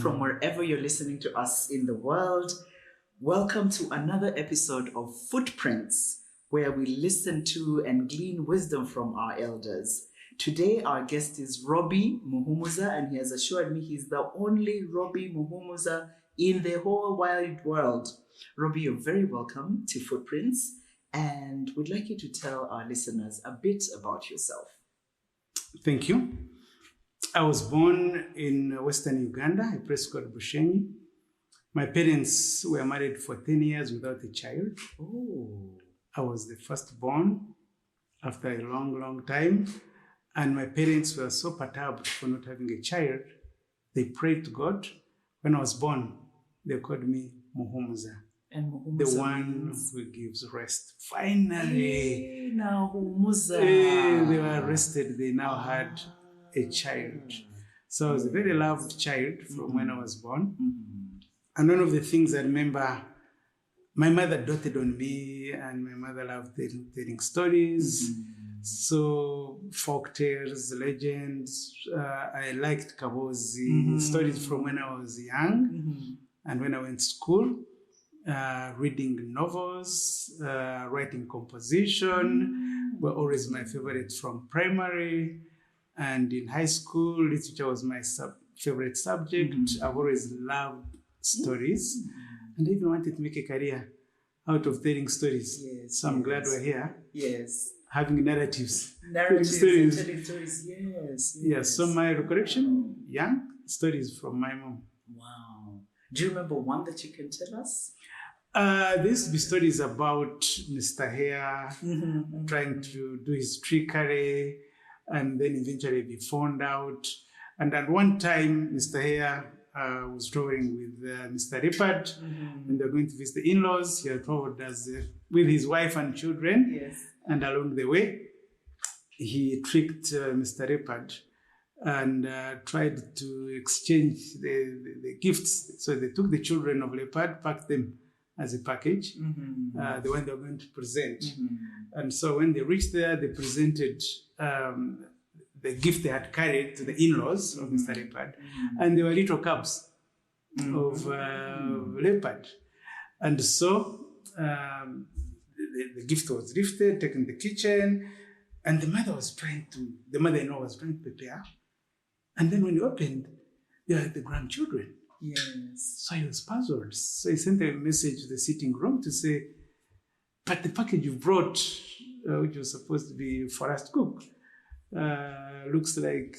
from wherever you're listening to us in the world. Welcome to another episode of Footprints, where we listen to and glean wisdom from our elders. Today, our guest is Robby Muhumuza, and he has assured me he's the only Robby Muhumuza in the whole wide world. Robby, you're very welcome to Footprints, and we'd like you to tell our listeners a bit about yourself. Thank you. I was born in Western Uganda, a place called Bushenyi. My parents were married for 10 years without a child. Oh. I was the firstborn after a long, long time. And my parents were so perturbed for not having a child. They prayed to God. When I was born, they called me Muhumuza. And Muhumuza the one who gives rest. Finally. Hey, now Muhumuza. They were rested. They now had a child. So I was a very loved child from when I was born. And one of the things I remember, my mother doted on me, and my mother loved telling stories. So folk tales, legends. I liked Kabozi stories from when I was young and when I went to school. Reading novels, writing composition were always my favorites from primary. And in high school, literature was my favorite subject. I've always loved stories. And I even wanted to make a career out of telling stories. Yes, so I'm glad we're here. Yes. Having narratives. Narratives and telling stories. Yes. Yes. So my recollection, young, stories from my mom. Wow. Do you remember one that you can tell us? These be stories about Mr. Hare trying to do his trickery and then eventually be found out. And at one time, Mr. Hare was traveling with Mr. Leopard, and they were going to visit the in-laws. He had traveled with his wife and children. Yes. And along the way, he tricked Mr. Leopard and tried to exchange the gifts. So they took the children of Leopard, packed them as a package, the one they were going to present. And so when they reached there, they presented the gift they had carried to the in-laws of Mr. Leopard. And they were little cubs of Leopard. And so the gift was lifted, taken to the kitchen, and the mother-in-law was trying to prepare. And then when he opened, they were the grandchildren. Yes. So he was puzzled. So he sent a message to the sitting room to say, but the package you brought, which was supposed to be for us to cook, looks like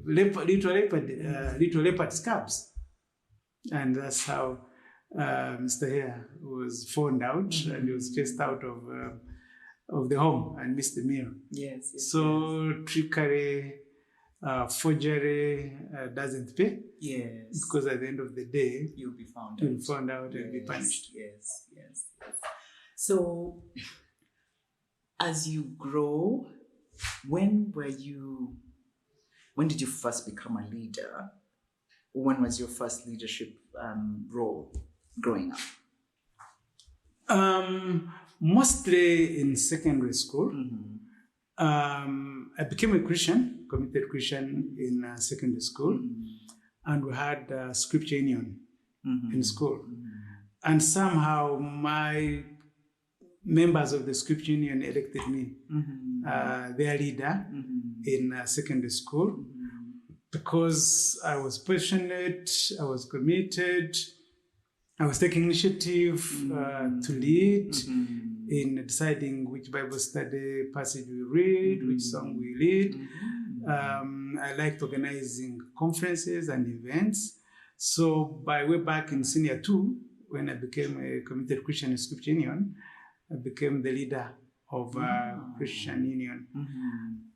little leopard scabs. And that's how Mr. Hare was found out, and he was chased out of the home and missed the meal. Yes. So trickery, forgery doesn't pay. Yes. Because at the end of the day, you'll be found out and be punished. Yes. So, as you grow, when did you first become a leader? When was your first leadership role growing up? Mostly in secondary school. I became a Christian, committed Christian in secondary school. And we had scripture union in school. And somehow my members of the scripture union elected me their leader in secondary school because I was passionate, I was committed, I was taking initiative to lead in deciding which Bible study passage we read, which song we lead. I liked organizing conferences and events. So by way back in senior 2, when I became a committed Christian in Scripture Union, I became the leader of Christian Union.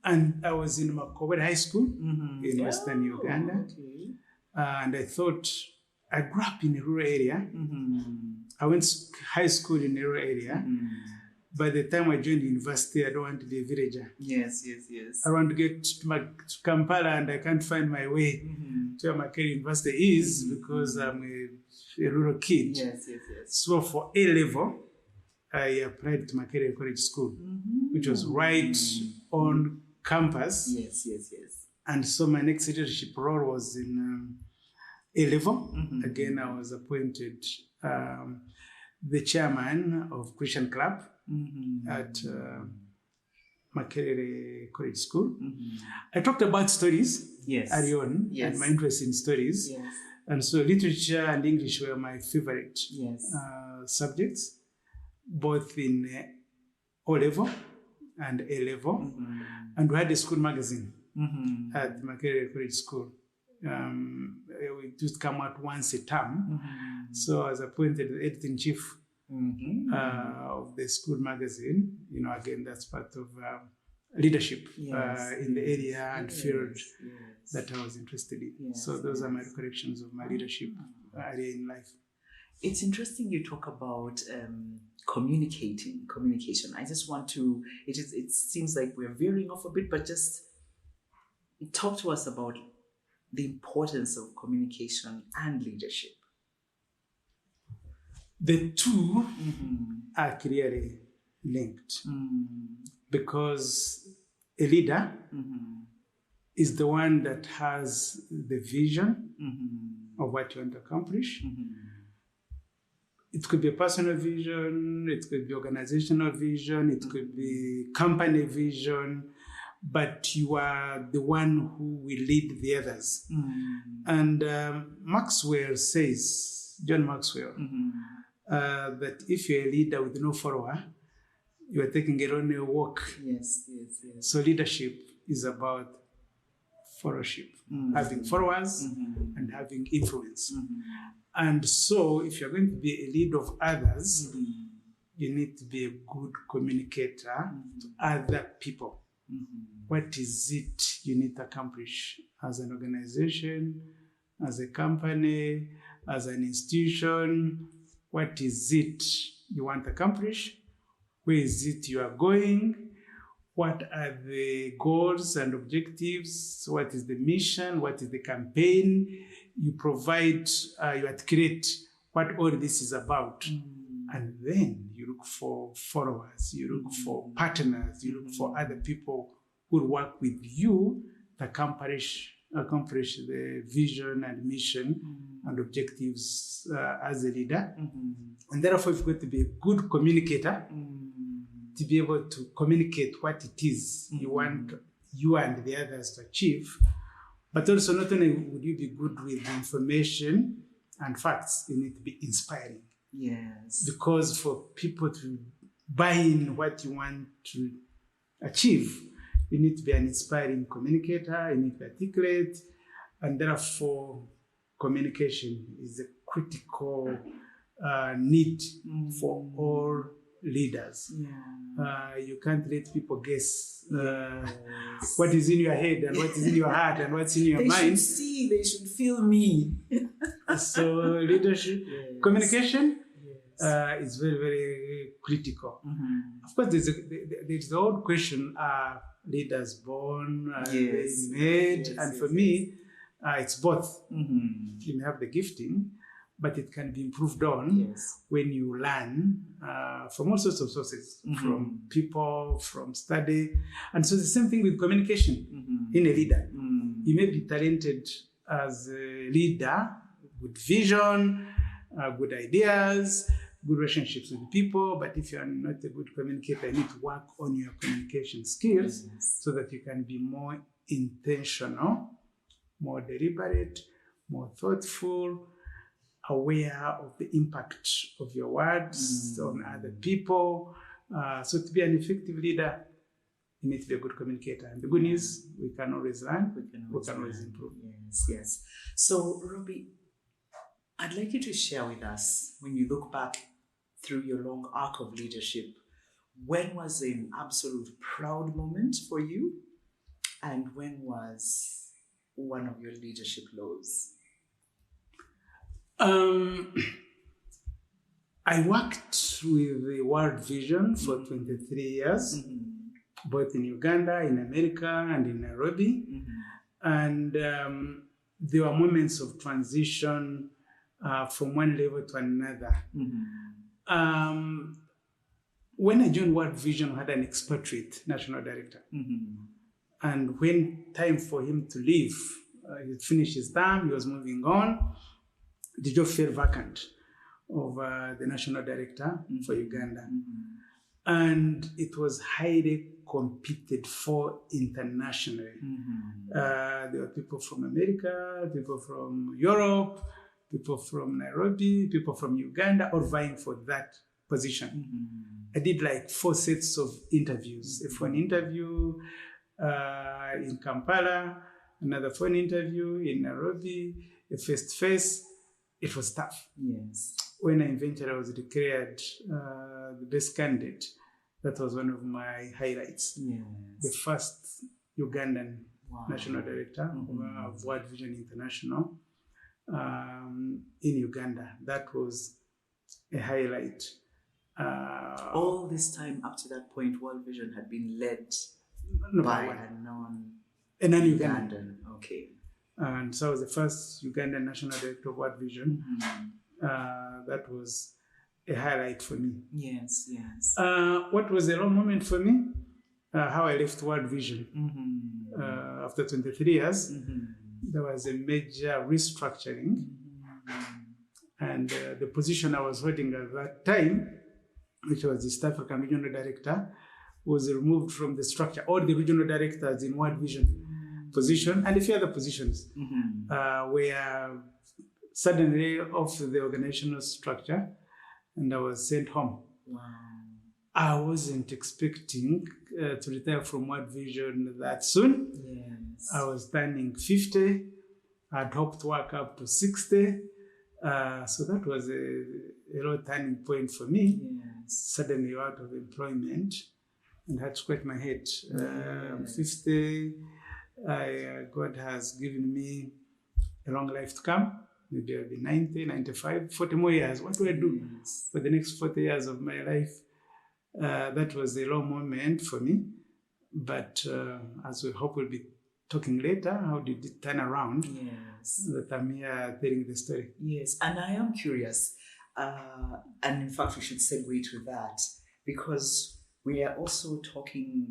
And I was in Makobere High School in Western Uganda. Okay. And I thought, I grew up in a rural area. I went to high school in a rural area. By the time I joined university, I don't want to be a villager. Yes. I want to get to Kampala, and I can't find my way to where Makerere University is because I'm a rural kid. Yes. So for A level, I applied to Makerere College School, which was right on campus. Yes. And so my next leadership role was in A-level. Again, I was appointed the chairman of Christian Club at Makerere College School. I talked about stories early on and my interest in stories. And so literature and English were my favorite subjects, both in O-level and A-level. And we had a school magazine at Makerere College School. We just come out once a term. So I was appointed the editor-in-chief of the school magazine. Again, that's part of leadership in the area and field that I was interested in. So those are my recollections of my leadership area in life. It's interesting you talk about communication. I just want to, it seems like we're veering off a bit, but just talk to us about the importance of communication and leadership. The two are clearly linked because a leader is the one that has the vision of what you want to accomplish. It could be a personal vision, it could be organizational vision, it could be company vision, but you are the one who will lead the others. And Maxwell says, John Maxwell, that if you're a leader with no follower, you are taking a lonely walk. Yes. So leadership is about followership, having followers and having influence. And so if you're going to be a leader of others, you need to be a good communicator to other people. What is it you need to accomplish as an organization, as a company, as an institution? What is it you want to accomplish? Where is it you are going? What are the goals and objectives? What is the mission? What is the campaign? You provide, you articulate what all this is about. And then you look for followers, you look for partners, you look for other people who will work with you to accomplish the vision and mission and objectives as a leader. And therefore, you've got to be a good communicator to be able to communicate what it is you want you and the others to achieve. But also, not only would you be good with information and facts, you need to be inspiring. Yes. Because for people to buy in what you want to achieve, you need to be an inspiring communicator, you need to articulate, and therefore communication is a critical need for all leaders. You can't let people guess what is in your head and what is in your heart and what's in your mind. They should see, they should feel me. So leadership, communication is very, very critical. Of course, there's the old question, are leaders born, are they made? And for me, it's both. You may have the gifting, but it can be improved on when you learn from all sorts of sources, from people, from study. And so the same thing with communication in a leader. You may be talented as a leader, good vision, good ideas, good relationships with people, but if you are not a good communicator, you need to work on your communication skills so that you can be more intentional, more deliberate, more thoughtful, aware of the impact of your words on other people. So to be an effective leader, you need to be a good communicator. And the good news, we can always learn, we can always improve. Yes. So, Robby, I'd like you to share with us, when you look back through your long arc of leadership, when was an absolute proud moment for you? And when was one of your leadership lows? I worked with the World Vision for 23 years, both in Uganda, in America, and in Nairobi. And there were moments of transition from one level to another. When I joined World Vision, we had an expatriate national director. And when time for him to leave He finished his term, he was moving on. The job fell vacant of the national director for Uganda. And it was highly competed for internationally. There were people from America, people from Europe, people from Nairobi, people from Uganda, all vying for that position. I did like 4 sets of interviews. A phone interview in Kampala, another phone interview in Nairobi, a face-to-face. It was tough. Yes. When I eventually was declared the best candidate, that was one of my highlights. Yes. The first Ugandan national director of World Vision International in Uganda. That was a highlight. All this time up to that point, World Vision had been led by a non-Ugandan. Okay. And so I was the first Ugandan national director of World Vision. That was a highlight for me. Yes, yes. What was a low moment for me? How I left World Vision. After 23 years, there was a major restructuring. And the position I was holding at that time, which was the East African Regional Director, was removed from the structure. All the regional directors in World Vision position and a few other positions were suddenly off the organizational structure, and I was sent home. Wow. I wasn't expecting to retire from World Vision that soon. Yes. I was turning 50. I'd hoped to work up to 60. So that was a real turning point for me. Yes. Suddenly out of employment and had to scratch my head. I'm 50. God has given me a long life to come. Maybe I'll be 90, 95, 40 more years. What do I do for the next 40 years of my life? That was a low moment for me. But as we hope we'll be talking later, how did it turn around? Yes. That I'm here telling the story. Yes, and I am curious. And in fact, we should segue to that because we are also talking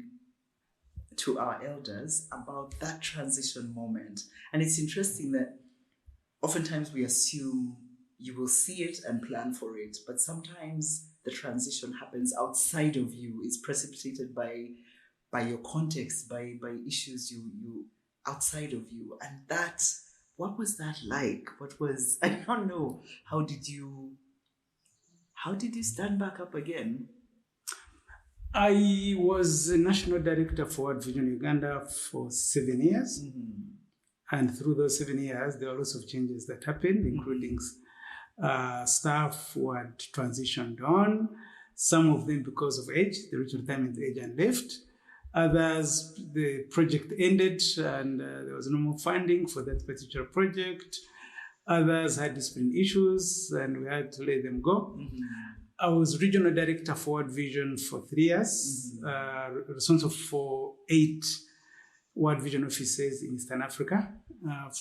to our elders about that transition moment. And it's interesting that oftentimes we assume you will see it and plan for it, but sometimes the transition happens outside of you. It's precipitated by your context, by issues you outside of you. And that, what was that like? I don't know, how did you stand back up again? I was a national director for World Vision Uganda for 7 years. And through those 7 years, there were lots of changes that happened, including staff who had transitioned on, some of them because of age, they reached retirement age and left. Others, the project ended and there was no more funding for that particular project. Others had discipline issues and we had to let them go. I was regional director for World Vision for 3 years, responsible for 8 World Vision offices in Eastern Africa,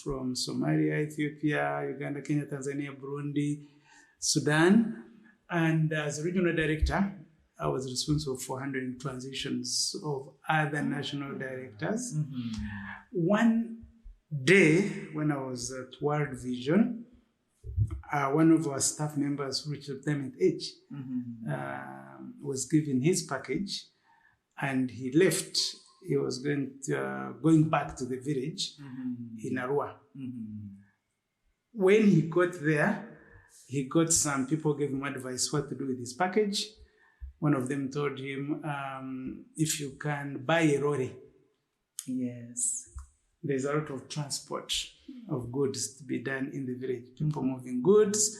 from Somalia, Ethiopia, Uganda, Kenya, Tanzania, Burundi, Sudan. And as a regional director, I was responsible for handling transitions of other national directors. One day when I was at World Vision, one of our staff members who reached retirement age was given his package and he left. He was going back to the village in Arua. When he got there, he got some people gave him advice what to do with his package. One of them told him, if you can buy a lorry. Yes. There's a lot of transport of goods to be done in the village. People moving goods,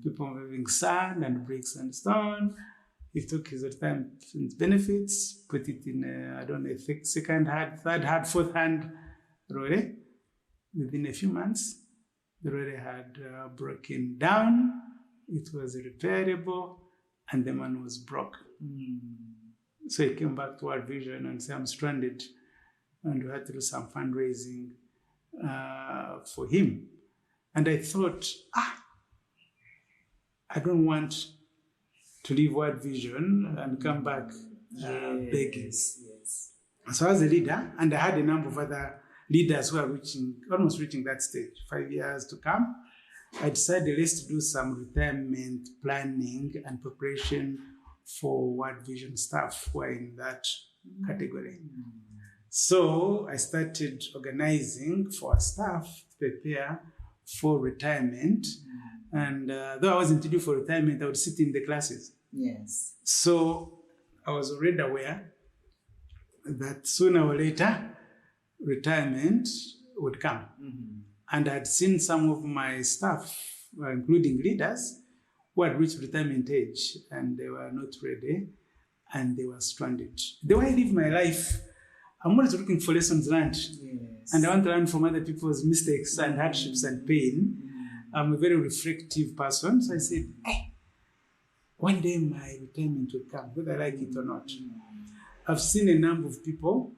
people moving sand and bricks and stone. He took his retirement benefits, put it in a second hand, third hand, fourth hand lorry. Within a few months, the lorry had broken down. It was repairable, and the man was broke. So he came back to World Vision and said, I'm stranded. And we had to do some fundraising for him. And I thought, I don't want to leave World Vision and come back begging. Yes. So I was a leader, and I had a number of other leaders who are almost reaching that stage, 5 years to come, I decided let's do some retirement planning and preparation for World Vision staff who are in that category. So I started organizing for our staff to prepare for retirement. And though I wasn't due for retirement, I would sit in the classes. Yes. So I was already aware that sooner or later, retirement would come. And I'd seen some of my staff, including leaders, who had reached retirement age and they were not ready and they were stranded. The way I live my life, I'm always looking for lessons learned. Yes. And I want to learn from other people's mistakes and hardships and pain. I'm a very reflective person. So I said, hey, one day my retirement will come, whether I like it or not. I've seen a number of people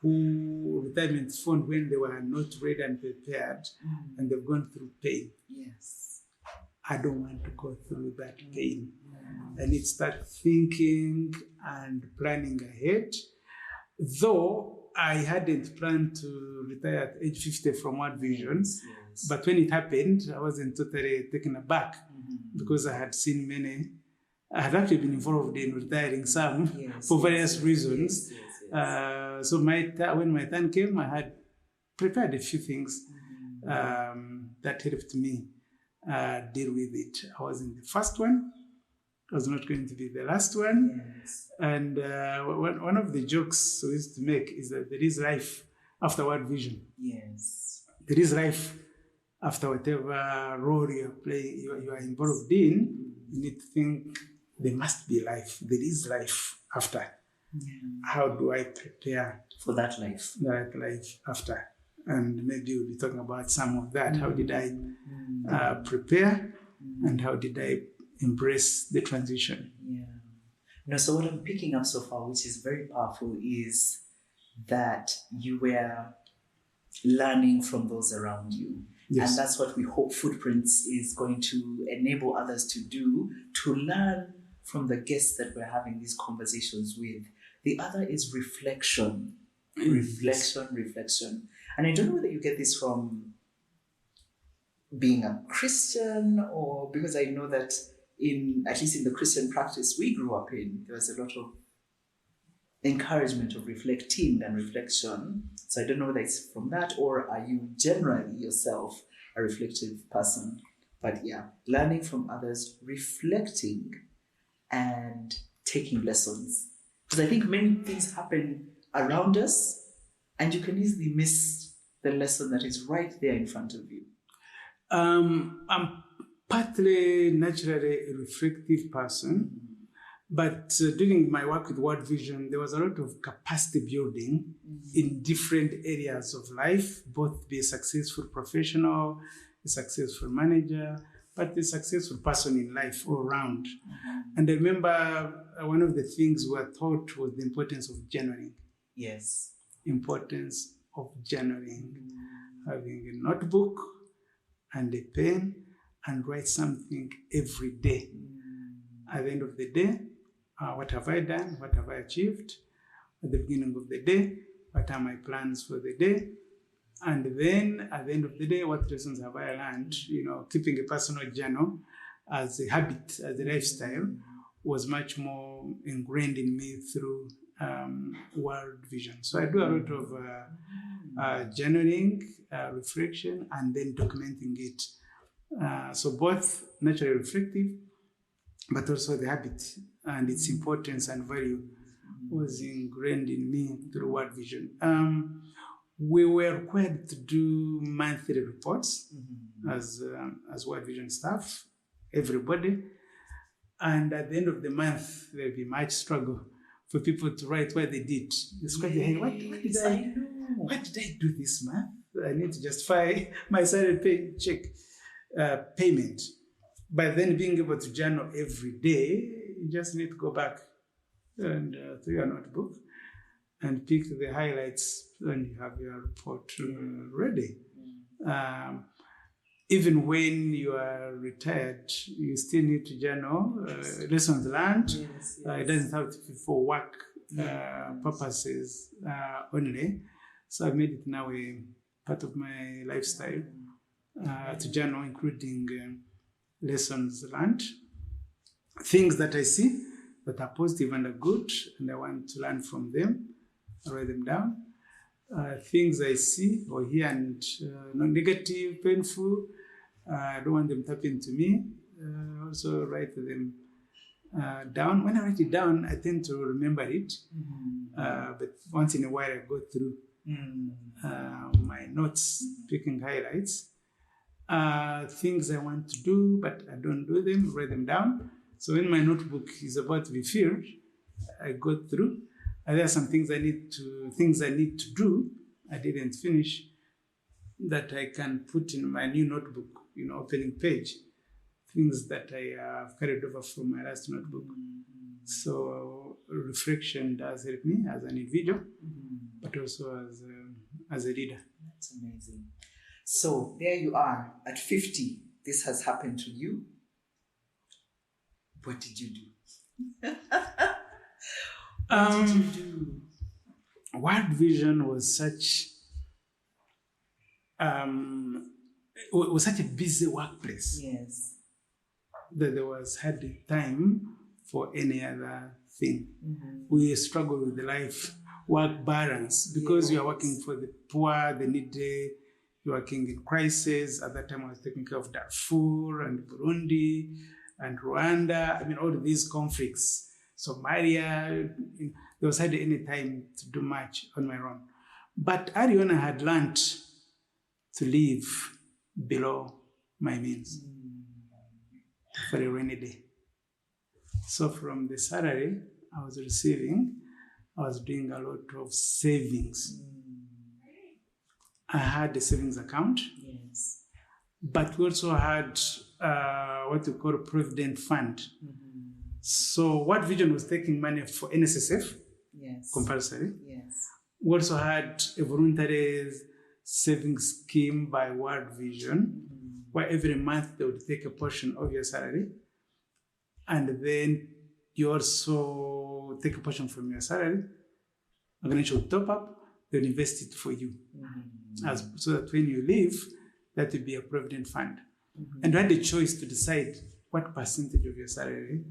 who retirement found when they were not ready and prepared, and they've gone through pain. Yes. I don't want to go through that pain. I need to start thinking and planning ahead. Though I hadn't planned to retire at age 50 from World Vision, but when it happened, I wasn't totally taken aback because I had seen many. I had actually been involved in retiring some for various reasons. So when my turn came, I had prepared a few things that helped me deal with it. I wasn't the first one. I was not going to be the last one. Yes. And one of the jokes we used to make is that there is life after World Vision. Yes. There is life after whatever role you are playing, you are involved in. You need to think there must be life. There is life after. How do I prepare for that life? That life after. And maybe we'll be talking about some of that. How did I prepare and how did I embrace the transition? So what I'm picking up so far, which is very powerful, is that you were learning from those around you. Yes. And that's what we hope Footprints is going to enable others to do, to learn from the guests that we're having these conversations with. The other is reflection. Reflection. And I don't know whether you get this from being a Christian or because I know that at least in the Christian practice we grew up in, there was a lot of encouragement of reflecting and reflection. So I don't know whether it's from that or are you generally yourself a reflective person? But learning from others, reflecting and taking lessons. Because I think many things happen around us and you can easily miss the lesson that is right there in front of you. I'm partly naturally a reflective person, but during my work with World Vision, there was a lot of capacity building in different areas of life, both be a successful professional, a successful manager, but a successful person in life all around. And I remember one of the things we were taught was the importance of journaling. Yes. Importance of journaling. Having a notebook and a pen and write something every day. At the end of the day, what have I done? What have I achieved? At the beginning of the day, what are my plans for the day? And then at the end of the day, what lessons have I learned? Keeping a personal journal as a habit, as a lifestyle, was much more ingrained in me through World Vision. So I do a lot of journaling, reflection, and then documenting it. So both naturally reflective, but also the habit and its importance and value was ingrained in me through World Vision. We were required to do monthly reports as World Vision staff, everybody. And at the end of the month, there'll be much struggle for people to write what they did. Describe, hey, what did I do this month? I need to justify my salary check payment. But then being able to journal every day, you just need to go back and to your notebook and pick the highlights and you have your report ready. Even when you are retired, you still need to journal lessons learned. It doesn't have to be for work purposes only. So I made it now a part of my lifestyle to journal, including lessons learned, things that I see that are positive and are good, and I want to learn from them. I write them down. Things I see or hear and negative, painful, I don't want them to happen to me. Also write them down. When I write it down, I tend to remember it. But once in a while, I go through my notes, picking highlights. Things I want to do, but I don't do them, write them down. So when my notebook is about to be filled, I go through. There are some things I need to do, I didn't finish, that I can put in my new notebook, opening page, things that I have carried over from my last notebook. So reflection does help me as an individual, but also as a leader. That's amazing. So there you are at 50. This has happened to you. What did you do? What did you do? World Vision was such a busy workplace. Yes. That there was hardly time for any other thing. We struggle with the life-work balance because you are working for the poor, the needy. You're working in crisis. At that time, I was taking care of Darfur and Burundi and Rwanda. I mean, all of these conflicts. Somalia, there was hardly any time to do much on my own. But Ariana had learned to live below my means for a rainy day. So from the salary I was receiving, I was doing a lot of savings. I had a savings account, yes, but we also had what we call a provident fund. So World Vision was taking money for NSSF, yes, compulsory. Yes. We also had a voluntary savings scheme by World Vision, where every month they would take a portion of your salary, and then you also take a portion from your salary. Organization will top up, they'll invest it for you, so that when you leave, that will be a provident fund. And you had the choice to decide what percentage of your salary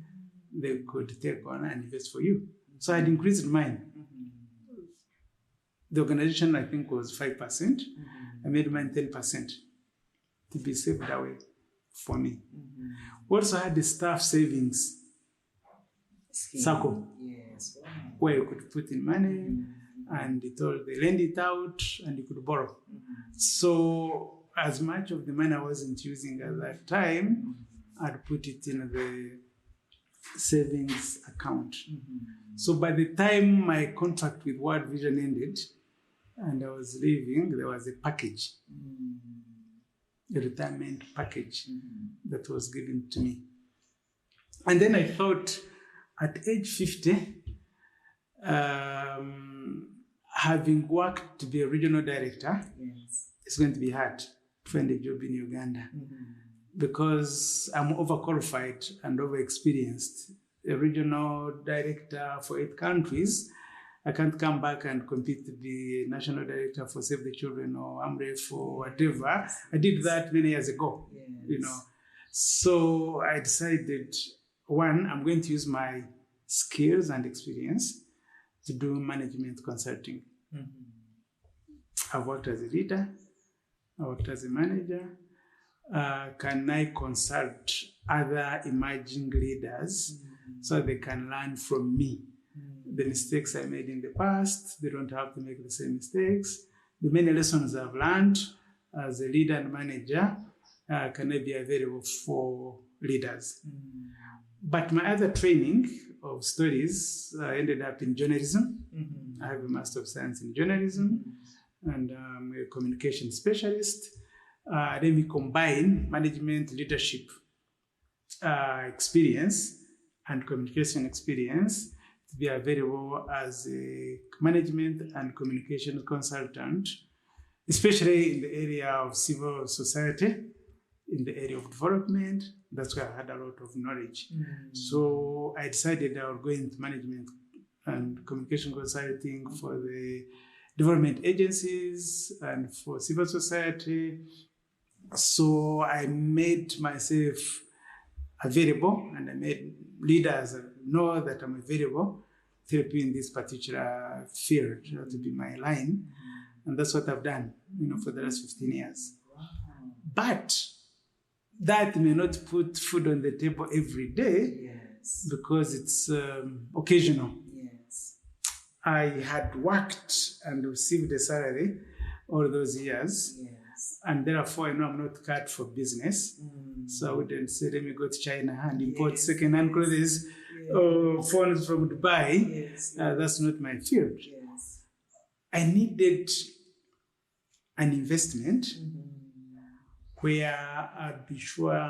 they could take on and invest for you. So I'd increased mine. The organization, I think, was 5%. I made mine 10% to be saved away for me. We also had the staff savings circle, yes, where you could put in money and they lend it out and you could borrow. So as much of the money I wasn't using at that time, I'd put it in the savings account. So by the time my contract with World Vision ended and I was leaving, there was a package, a retirement package that was given to me. And then I thought at age 50, having worked to be a regional director, yes, it's going to be hard to find a job in Uganda. Because I'm overqualified and overexperienced. A regional director for 8 countries, I can't come back and compete to be a national director for Save the Children or AMREF or whatever. I did that many years ago, So I decided, one, I'm going to use my skills and experience to do management consulting. I've worked as a leader, I worked as a manager. Can I consult other emerging leaders so they can learn from me? The mistakes I made in the past, they don't have to make the same mistakes. The many lessons I've learned as a leader and manager, can I be available for leaders? But my other training of studies ended up in journalism. I have a Master of Science in Journalism, and I'm a communication specialist. Let me combine management, leadership experience and communication experience to be available as a management and communication consultant, especially in the area of civil society, in the area of development. That's where I had a lot of knowledge. So I decided I would go into management and communication consulting for the development agencies and for civil society. So I made myself available, and I made leaders know that I'm available, therapy in this particular field to be my line. And that's what I've done, for the last 15 years. Wow. But that may not put food on the table every day, Yes. because it's occasional. Yes. I had worked and received a salary all those years, Yes. and therefore I know I'm not cut for business. So I wouldn't say, let me go to China and import second-hand clothes or phones from Dubai. Yes. That's not my field. Yes. I needed an investment where I'd be sure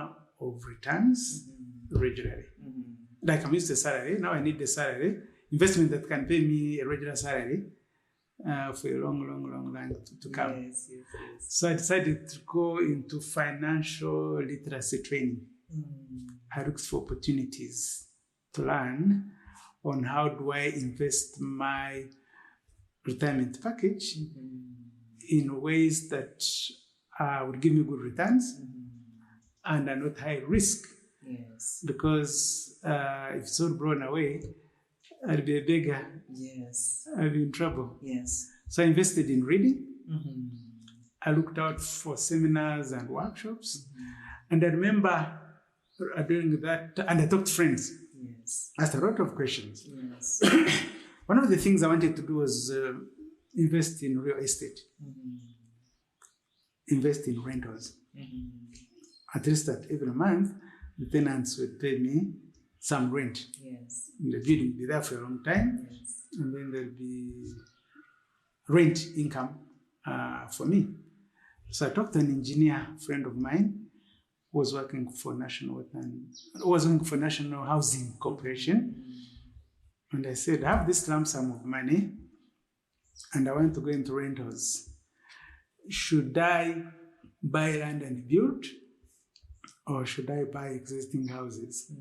of returns regularly. Like I'm used to salary, now I need the salary. Investment that can pay me a regular salary for a long time to come. Yes, yes, yes. So I decided to go into financial literacy training. I looked for opportunities to learn on how do I invest my retirement package in ways that would give me good returns and are not high risk. Yes. Because if it's all blown away, I'll be a beggar. Yes. I'll be in trouble. Yes. So I invested in reading. I looked out for seminars and workshops. And I remember doing that, and I talked to friends. Yes. Asked a lot of questions. Yes. One of the things I wanted to do was invest in real estate. Invest in rentals. At least that every month, the tenants would pay me some rent. Yes. The building will be there for a long time, Yes. and then there'll be rent income for me. So I talked to an engineer friend of mine who was working for National Housing Corporation, and I said, I have this lump sum of money, and I want to go into rentals. Should I buy land and build, or should I buy existing houses?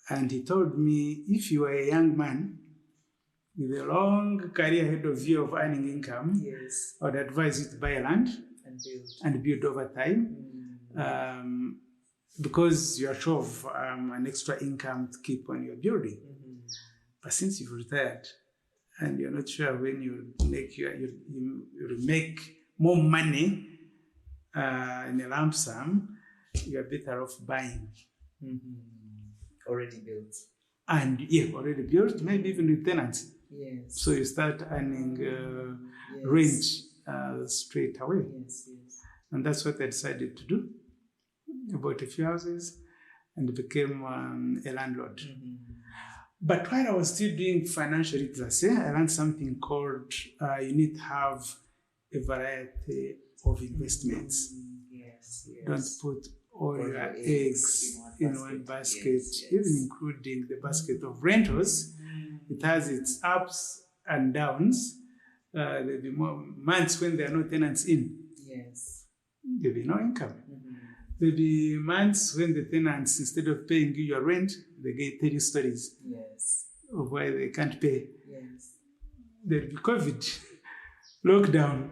And he told me, if you are a young man with a long career ahead of you of earning income, Yes. I would advise you to buy land And build. and build over time, because you are sure of an extra income to keep on your building. But since you've retired and you're not sure when you'll make more money in a lump sum, you're better off buying. Already built. And already built, maybe even with tenants. Yes. So you start earning Yes. rent straight away. Yes, yes. And that's what I decided to do. I bought a few houses and became a landlord. But while I was still doing financial literacy, I learned something called you need to have a variety of investments. Yes, yes. Don't put all your eggs in one basket, Yes, yes. even including the basket of rentals. It has its ups and downs. There'll be more months when there are no tenants in. Yes. There'll be no income. There'll be months when the tenants, instead of paying you your rent, they tell you stories Yes. of why they can't pay. Yes. There'll be COVID, lockdown.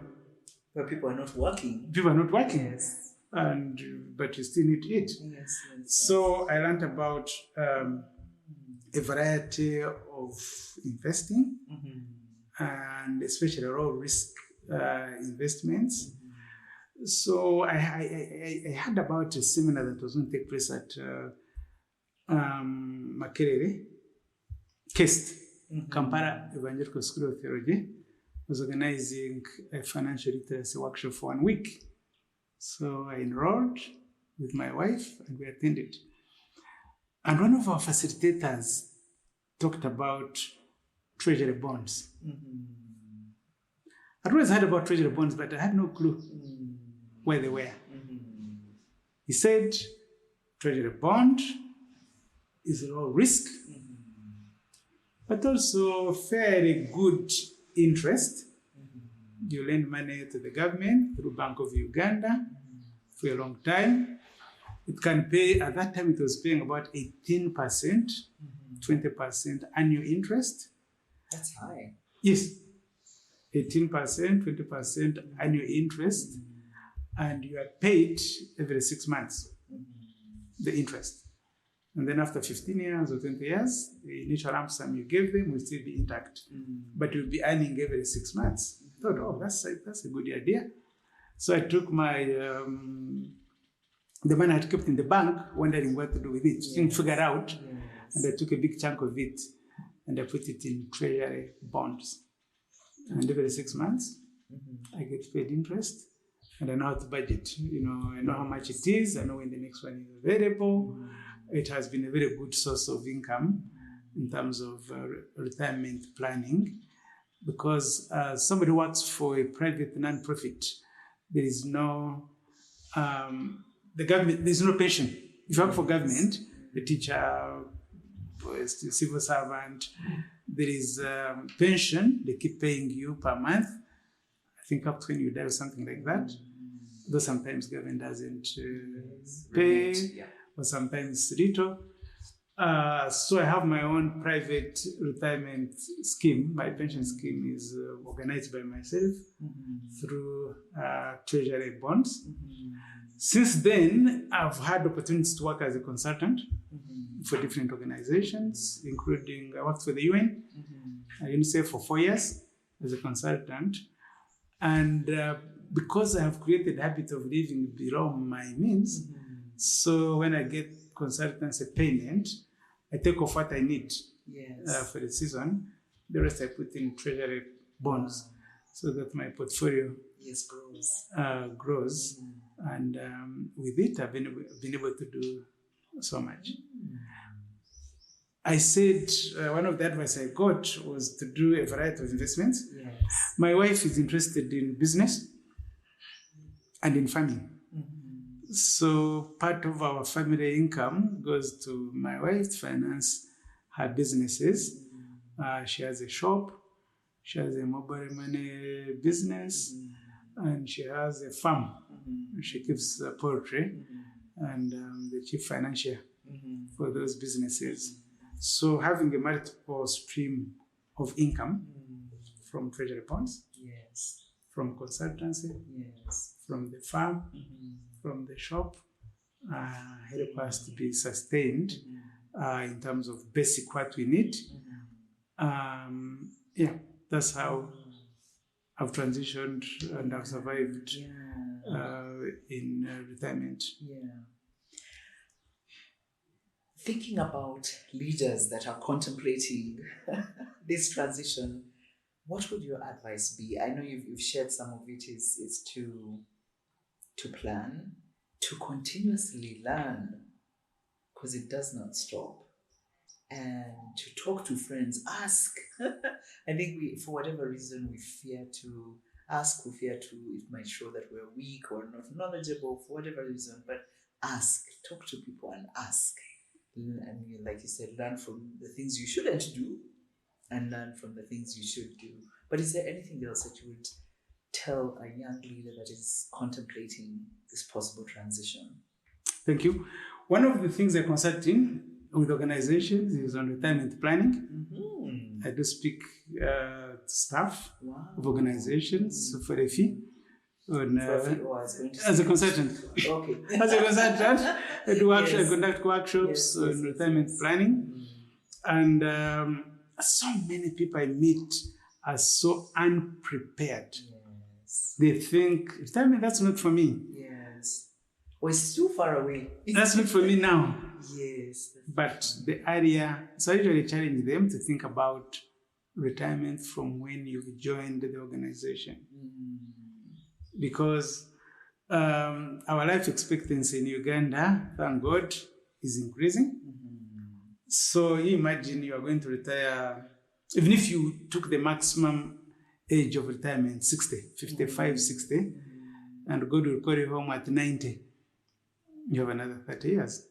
But people are not working. People are not working, Yes. but you still need to eat. Yes. So I learned about a variety of investing, and especially low risk investments. So I heard about a seminar that was going to take place at Makerere, KEST, Kampala Evangelical School of Theology, was organizing a financial literacy workshop for 1 week. So I enrolled with my wife and we attended. And one of our facilitators talked about treasury bonds. I'd always heard about treasury bonds, but I had no clue where they were. He said, treasury bond is low risk, but also fairly good interest. You lend money to the government through Bank of Uganda for a long time. It can pay, at that time it was paying about 18%, 20% annual interest. That's high. Yes, 18%, 20% annual interest, and you are paid every 6 months, the interest. And then after 15 years or 20 years, the initial lump sum you gave them will still be intact, but you'll be earning every 6 months. I thought, oh, that's a good idea. So I took my, the money I had kept in the bank, wondering what to do with it. Didn't figure out, and I took a big chunk of it, and I put it in treasury bonds. And every 6 months, I get paid interest, and I know how to budget. I know how much it is. I know when the next one is available. It has been a very good source of income in terms of retirement planning, because somebody who works for a private non-profit, there is no the government. There is no pension. If you work for government, the teacher, the civil servant, there is pension. They keep paying you per month. I think up to when you die or something like that. Though sometimes government doesn't pay, or sometimes little. So I have my own private retirement scheme. My pension scheme is organized by myself through treasury bonds. Since then, I've had opportunities to work as a consultant for different organizations, including I worked for the UN, UNICEF for 4 years as a consultant. And because I have created a habit of living below my means, so when I get consultancy payment, I take off what I need for the season. The rest I put in treasury bonds so that my portfolio grows. And with it, I've been able to do so much. I said one of the advice I got was to do a variety of investments. My wife is interested in business and in farming. So part of our family income goes to my wife to finance her businesses. She has a shop, she has a mobile money business, and she has a farm. She keeps poultry, and the chief financier for those businesses. So having a multiple stream of income from treasury bonds, from consultancy, from the farm, from the shop, help us to be sustained in terms of basic what we need. That's how I've transitioned and I've survived in retirement. Thinking about leaders that are contemplating this transition, what would your advice be? I know you've shared some of it is to plan, to continuously learn, because it does not stop, and to talk to friends, ask. I think for whatever reason, we fear to ask, it might show that we're weak or not knowledgeable for whatever reason, but ask, talk to people and ask. And like you said, learn from the things you shouldn't do and learn from the things you should do. But is there anything else that you would tell a young leader that is contemplating this possible transition? Thank you. One of the things I consult in with organizations is on retirement planning. I do speak to staff of organizations for a fee. As a consultant. Okay. As a consultant, I conduct workshops on retirement planning. And so many people I meet are so unprepared. They think, retirement, that's not for me. Or it's too far away. That's not for me now. But the area, so I usually challenge them to think about retirement from when you've joined the organization. Because our life expectancy in Uganda, thank God, is increasing. So you imagine you are going to retire, even if you took the maximum age of retirement, 60, 55, 60, and God will call you home at 90, you have another 30 years.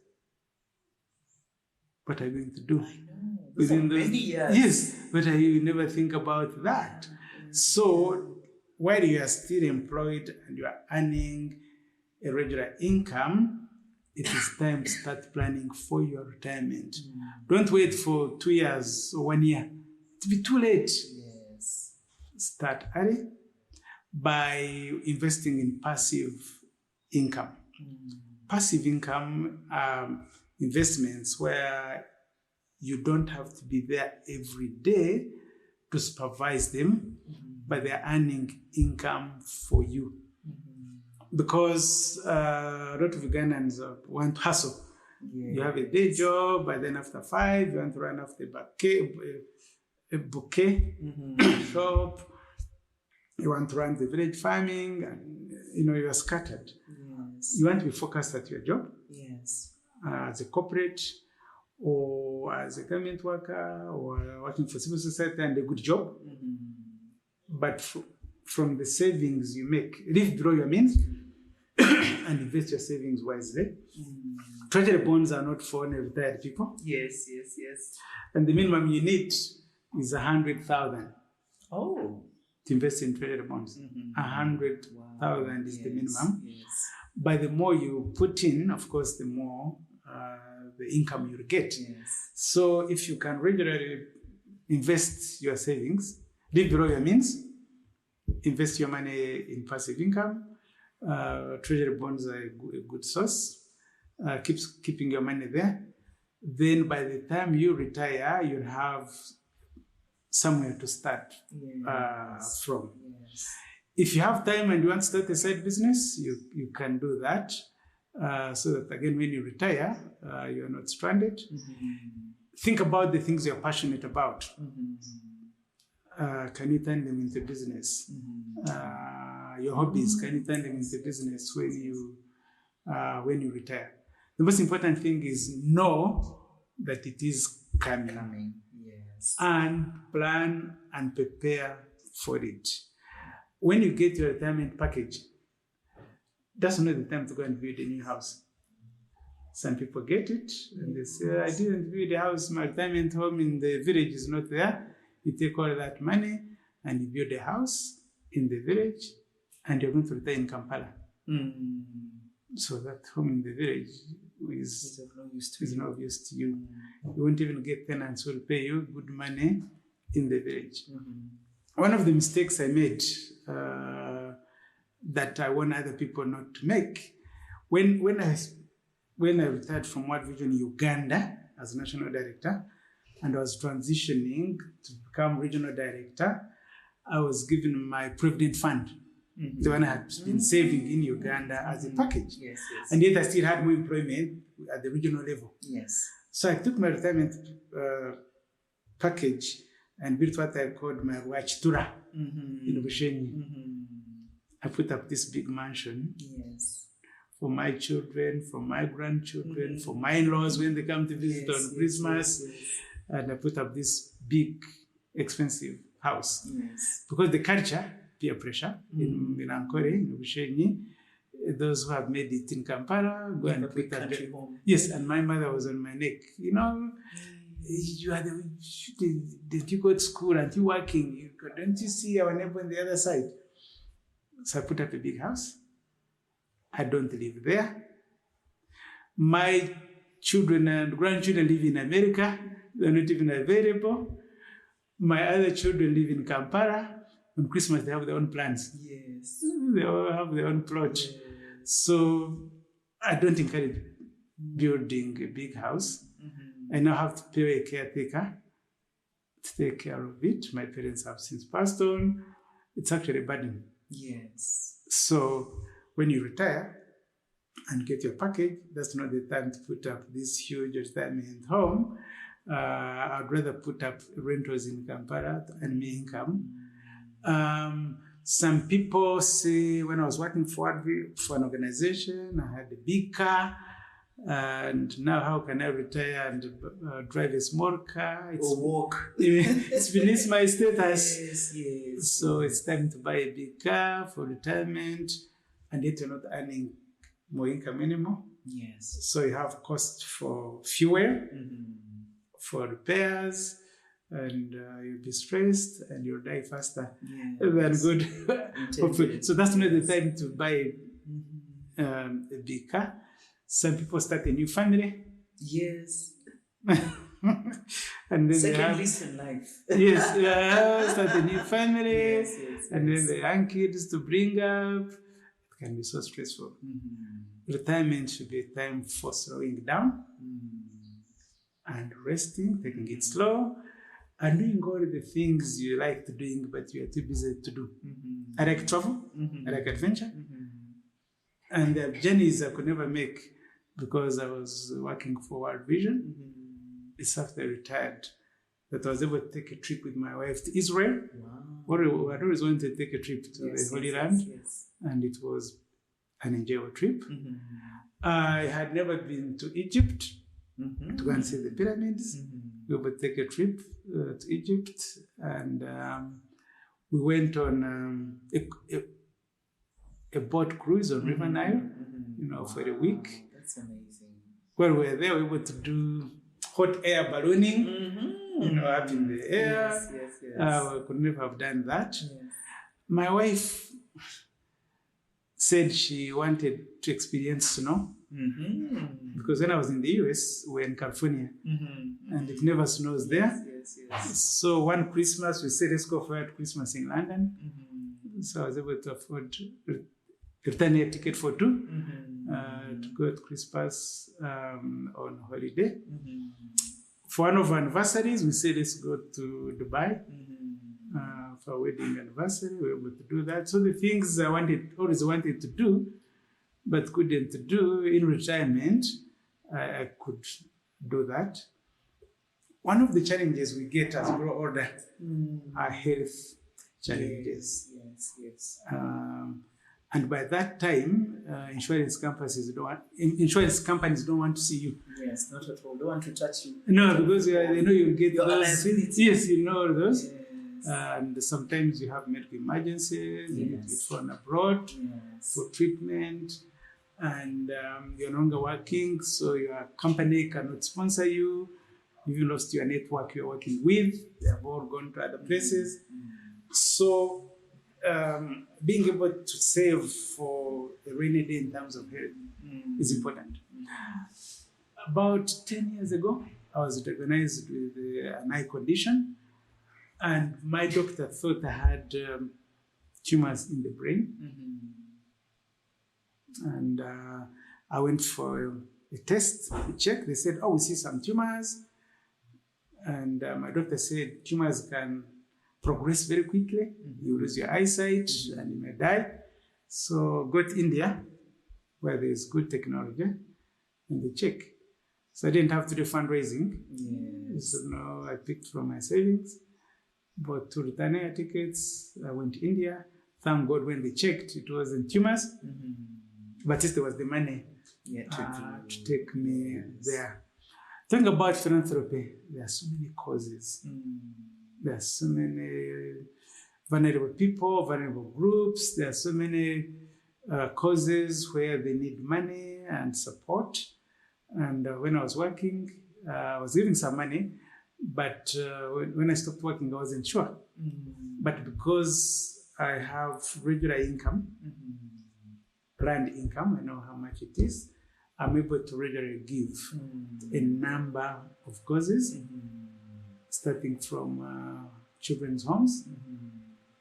What are you going to do? I know. Within those many years. Yes, but you never think about that. So while you are still employed and you are earning a regular income, it is time to start planning for your retirement. Don't wait for 2 years or 1 year. It'll be too late. start early by investing in passive income. Passive income investments where you don't have to be there every day to supervise them, but they're earning income for you. Because a lot of Ugandans want to hustle. You have a day job, but then after 5, you want to run off the bouquet shop. You want to run the village farming, and you are scattered. Yes. You want to be focused at your job. Yes. As a corporate, or as a government worker, or working for civil society and a good job. But from the savings you make, live below your means and invest your savings wisely. Treasury bonds are not for retired people. Yes. And the minimum you need is 100,000. Oh. To invest in treasury bonds. 100,000 is the minimum. Yes. But the more you put in, of course, the more the income you'll get. Yes. So if you can regularly invest your savings, live below your means, invest your money in passive income, treasury bonds are a good source, keeping your money there. Then by the time you retire, you'll have somewhere to start from. Yes. If you have time and you want to start a side business, you can do that. So that again, when you retire, you're not stranded. Think about the things you're passionate about. Can you turn them into business? Your hobbies, can you turn them into business when you retire? The most important thing is know that it is coming. Yes. And plan and prepare for it. When you get your retirement package, that's not the time to go and build a new house. Some people get it and they say, I didn't build a house, my retirement home in the village is not there. You take all that money and you build a house in the village and you're going to retire in Kampala. So that home in the village is no use to you. You won't even get tenants who will pay you good money in the village. One of the mistakes I made that I want other people not to make, when I retired from World Vision Uganda as national director, and I was transitioning to become regional director, I was given my provident fund, the one I had been saving in Uganda as a package. Yes. And yet I still had more employment at the regional level. Yes. So I took my retirement package and built what I called my Wachitura in Bushenyi. I put up this big mansion for my children, for my grandchildren, for my in-laws when they come to visit on Christmas. And I put up this big, expensive house. Because the culture, peer pressure, in Ankore, in Bushenyi, those who have made it in Kampala, go and put up home. Yes, and my mother was on my neck. You are did you go to school? Aren't you working? Don't you see our neighbor on the other side? So I put up a big house. I don't live there. My children and grandchildren live in America. They're not even available. My other children live in Kampala. On Christmas, they have their own plans. Yes. They all have their own plot. Yes. So I don't encourage building a big house. I now have to pay a caretaker to take care of it. My parents have since passed on. It's actually a burden. Yes. So when you retire and get your package, that's not the time to put up this huge retirement home. I'd rather put up rentals in Kampala and me income. Some people say when I was working for an organization, I had a big car. And now how can I retire and drive a small car? Or walk. It's beneath my status. Yes. So it's time to buy a big car for retirement, and yet you're not earning more income anymore. Yes. So you have cost for fuel, for repairs, and you'll be stressed and you'll die faster than good. So that's not the time to buy a big car. Some people start a new family. Yes. And then second least in life. Yes, start a new family, Yes. and then the young kids to bring up. It can be so stressful. Retirement should be a time for slowing down and resting, taking it slow, and doing all the things you like to doing, but you are too busy to do. I like travel, I like adventure, and the journeys I could never make because I was working for World Vision. It's after I retired that I was able to take a trip with my wife to Israel. Wow. I always wanted to take a trip to the Holy Land, and it was an enjoyable trip. I had never been to Egypt to go and see the pyramids. We would take a trip to Egypt, and we went on a boat cruise on River Nile, for a week. That's amazing. While we were there, we were able to do hot air ballooning, up in the air. Yes. We could never have done that. My wife said she wanted to experience snow because when I was in the US, we were in California, and it never snows there. So one Christmas, we said, let's go for Christmas in London. So I was able to afford a return air ticket for two to go to Christmas on holiday. For one of our anniversaries, we said, let's go to Dubai for our wedding anniversary. We were able to do that. So the things I always wanted to do, but couldn't do in retirement, I could do that. One of the challenges we get as we grow older are health challenges. Yes. And by that time, insurance companies don't want to see you. Yes, not at all. Don't want to touch you. No, because they know you'll get your those. liability. Yes, you know those. Yes. And sometimes you have medical emergencies. You need to be flown abroad for treatment, and you're no longer working, so your company cannot sponsor you. You lost your network you're working with. They have all gone to other places. So being able to save for a rainy day in terms of health is important. About 10 years ago, I was diagnosed with an eye condition, and my doctor thought I had tumors in the brain. And I went for a test, a check. They said, we see some tumors. And my doctor said, tumors can progress very quickly. You lose your eyesight and you may die. So go to India, where there's good technology, and they check. So I didn't have to do fundraising. So no, I picked from my savings, bought 2 return air tickets. I went to India. Thank God when they checked, it wasn't tumors, but at least there was the money to take me there. Think about philanthropy. There are so many causes. There are so many vulnerable people, vulnerable groups. There are so many causes where they need money and support. And when I was working, I was giving some money, but when I stopped working, I wasn't sure. But because I have regular income, planned income, I know how much it is, I'm able to regularly give a number of causes, starting from children's homes,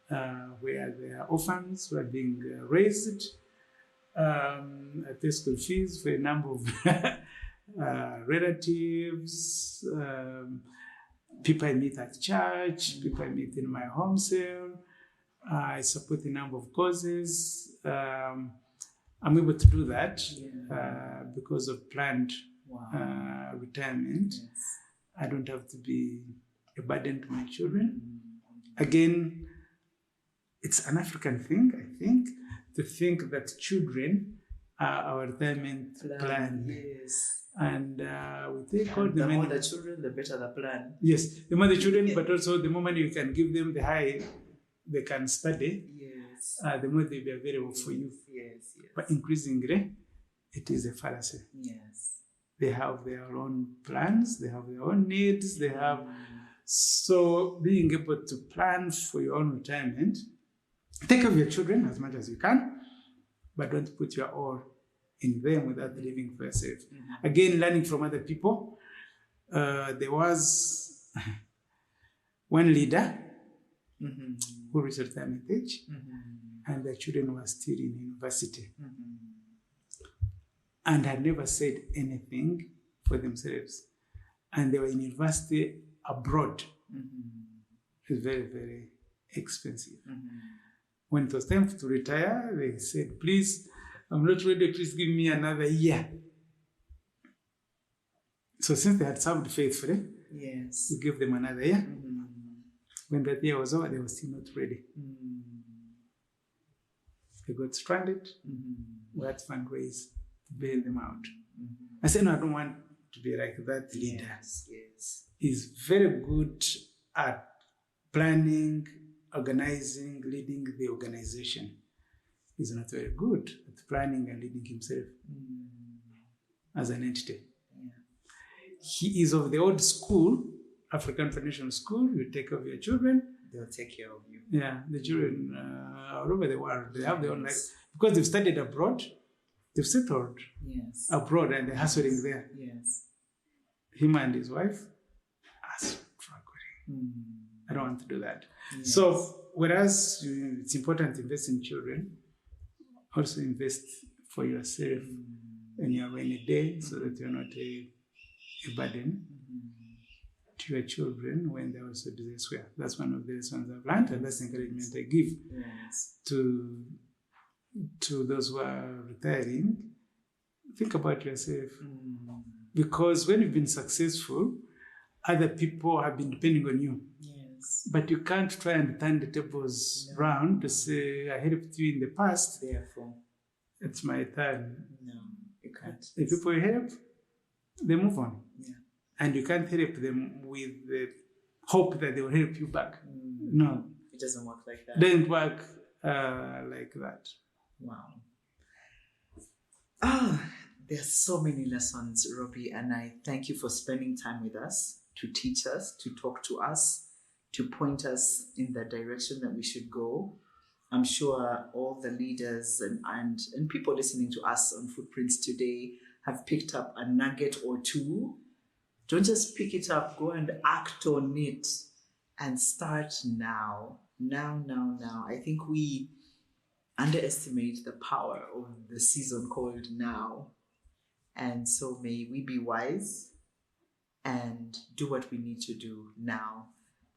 where there are orphans who are being raised. I pay school fees for a number of relatives, people I meet at church, people I meet in my home cell. I support a number of causes. I'm able to do that because of planned retirement. I don't have to be a burden to my children. Again, it's an African thing, I think, to think that children are our retirement plan. And we take all the more the children, the better the plan. Yes, the more the children, but also the more money you can give them, the higher they can study. The more they'll be available for you. But increasingly, it is a fallacy. They have their own plans, they have their own needs, they have. So being able to plan for your own retirement, take care of your children as much as you can, but don't put your all in them without living for yourself. Again, learning from other people. there was one leader who reached retirement age, and the children were still in university and had never said anything for themselves. And they were in university abroad. It's very, very expensive. When it was time to retire, they said, please, I'm not ready, please give me another year. So since they had served faithfully, we gave them another year. When that year was over, they were still not ready. They got stranded. We had to fundraise to bail them out. I said, no, I don't want to be like that leader. He's very good at planning, organizing, leading the organization. He's not very good at planning and leading himself as an entity. He is of the old school, African traditional school. You take care of your children. They'll take care of you. Yeah, the children all over the world, they have their own life. Because they've studied abroad, they've settled abroad and they're hustling there. Him and his wife are struggling. I don't want to do that. So, whereas it's important to invest in children, also invest for yourself in your rainy day so that you're not a burden to your children when they're also busy elsewhere. That's one of the lessons I've learned, and that's the encouragement I give to those who are retiring. Think about yourself. Because when you've been successful, other people have been depending on you. But you can't try and turn the tables round to say, I helped you in the past, therefore it's my turn. No, you can't. The people you help, they move on. And you can't help them with the hope that they will help you back. No. It doesn't work like that. Doesn't work like that. Wow. There's so many lessons, Robby, and I thank you for spending time with us, to teach us, to talk to us, to point us in the direction that we should go. I'm sure all the leaders and people listening to us on Footprints today have picked up a nugget or two. Don't just pick it up, go and act on it and start now. Now. I think we underestimate the power of the season called now. And so may we be wise and do what we need to do now.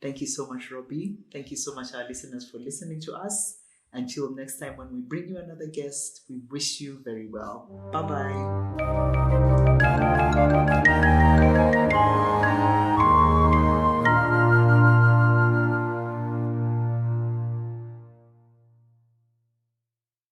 Thank you so much, Robby. Thank you so much, our listeners, for listening to us. Until next time, when we bring you another guest, we wish you very well. Bye-bye.